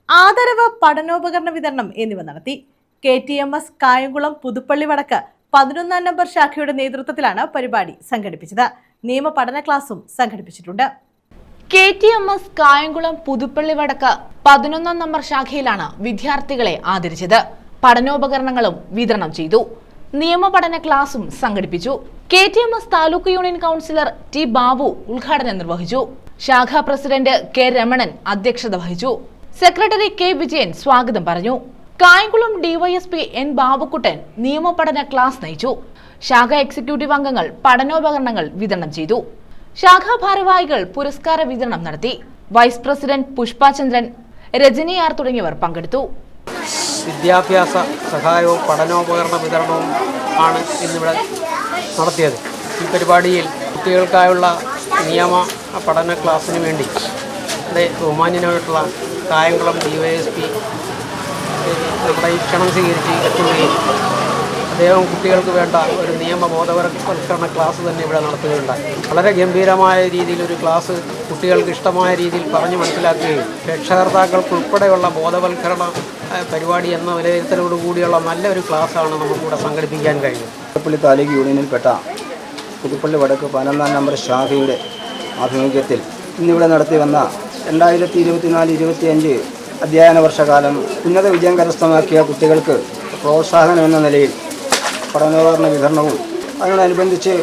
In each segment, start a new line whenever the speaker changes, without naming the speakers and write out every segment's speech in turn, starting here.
ആദരവ് പഠനോപകരണ വിതരണം എന്നിവ നടത്തി. KTMS കായംകുളം പുതുപ്പള്ളി വടക്ക് 11-ാം നമ്പർ ശാഖയുടെ നേതൃത്വത്തിലാണ് പരിപാടി സംഘടിപ്പിച്ചത്. നിയമ പഠന ക്ലാസും സംഘടിപ്പിച്ചിട്ടുണ്ട്. KTMS കായംകുളം പുതുപ്പള്ളി വടക്ക് 11-ാം നമ്പർ ശാഖയിലാണ് വിദ്യാർത്ഥികളെ ആദരിച്ചത്. പഠനോപകരണങ്ങളും വിതരണം ചെയ്തു. നിയമ പഠന ക്ലാസും സംഘടിപ്പിച്ചു. KTMS taluk union councillor T. Babu ഉദ്ഘാടനം നിർവഹിച്ചു. ശാഖാ പ്രസിഡന്റ് K. രമണൻ അധ്യക്ഷത വഹിച്ചു. Secretary K. വിജയൻ സ്വാഗതം പറഞ്ഞു. Kayamkulam DYSP N. ബാബുക്കുട്ടൻ നിയമപഠന ക്ലാസ് നയിച്ചു. ശാഖാ എക്സിക്യൂട്ടീവ് അംഗങ്ങൾ പഠനോപകരണങ്ങൾ വിതരണം ചെയ്തു. ശാഖാ ഭാരവാഹികൾ പുരസ്കാര വിതരണം നടത്തി. Vice president Pushpachandran, Rajani R തുടങ്ങിയവർ പങ്കെടുത്തു.
വിദ്യാഭ്യാസ സഹായവും പഠനോപകരണ വിതരണവും ആണ് ഇന്നിവിടെ നടത്തിയത്. ഈ പരിപാടിയിൽ കുട്ടികൾക്കായുള്ള നിയമ പഠന ക്ലാസ്സിന് വേണ്ടി ഇവിടെ ബഹുമാന്യനായിട്ടുള്ള കായംകുളം DYSP നമ്മുടെ ഈ ക്ഷണം സ്വീകരിച്ച് എത്തുകയും അദ്ദേഹം കുട്ടികൾക്ക് വേണ്ട ഒരു നിയമബോധവൽക്കരണ ക്ലാസ് തന്നെ ഇവിടെ നടത്തുകയുണ്ടായി. വളരെ ഗംഭീരമായ രീതിയിലൊരു ക്ലാസ് കുട്ടികൾക്ക് ഇഷ്ടമായ രീതിയിൽ പറഞ്ഞു മനസ്സിലാക്കുകയും രക്ഷകർത്താക്കൾക്കുൾപ്പെടെയുള്ള ബോധവൽക്കരണ പരിപാടി എന്ന വിലയിരുത്തലോടുകൂടിയുള്ള നല്ലൊരു ക്ലാസ്സാണ് നമുക്കിവിടെ സംഘടിപ്പിക്കാൻ കഴിഞ്ഞത്.
പുതുപ്പള്ളി താലൂക്ക് യൂണിയനിൽപ്പെട്ട പുതുപ്പള്ളി വടക്ക് 11-ാം നമ്പർ ശാഖയുടെ ആഭിമുഖ്യത്തിൽ ഇന്നിവിടെ നടത്തി വന്ന 2024-25 അധ്യയന വർഷകാലം ഉന്നത വിജയം കരസ്ഥമാക്കിയ കുട്ടികൾക്ക് പ്രോത്സാഹനം എന്ന നിലയിൽ പഠനോപകരണ വിതരണവും അതിനോടനുബന്ധിച്ച്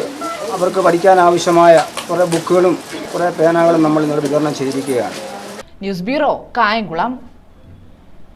അവർക്ക് പഠിക്കാനാവശ്യമായ കുറേ ബുക്കുകളും കുറേ പേനകളും നമ്മൾ ഇന്നലെ വിതരണം ചെയ്തിരിക്കുകയാണ്.
News bureau, Kayamkulam.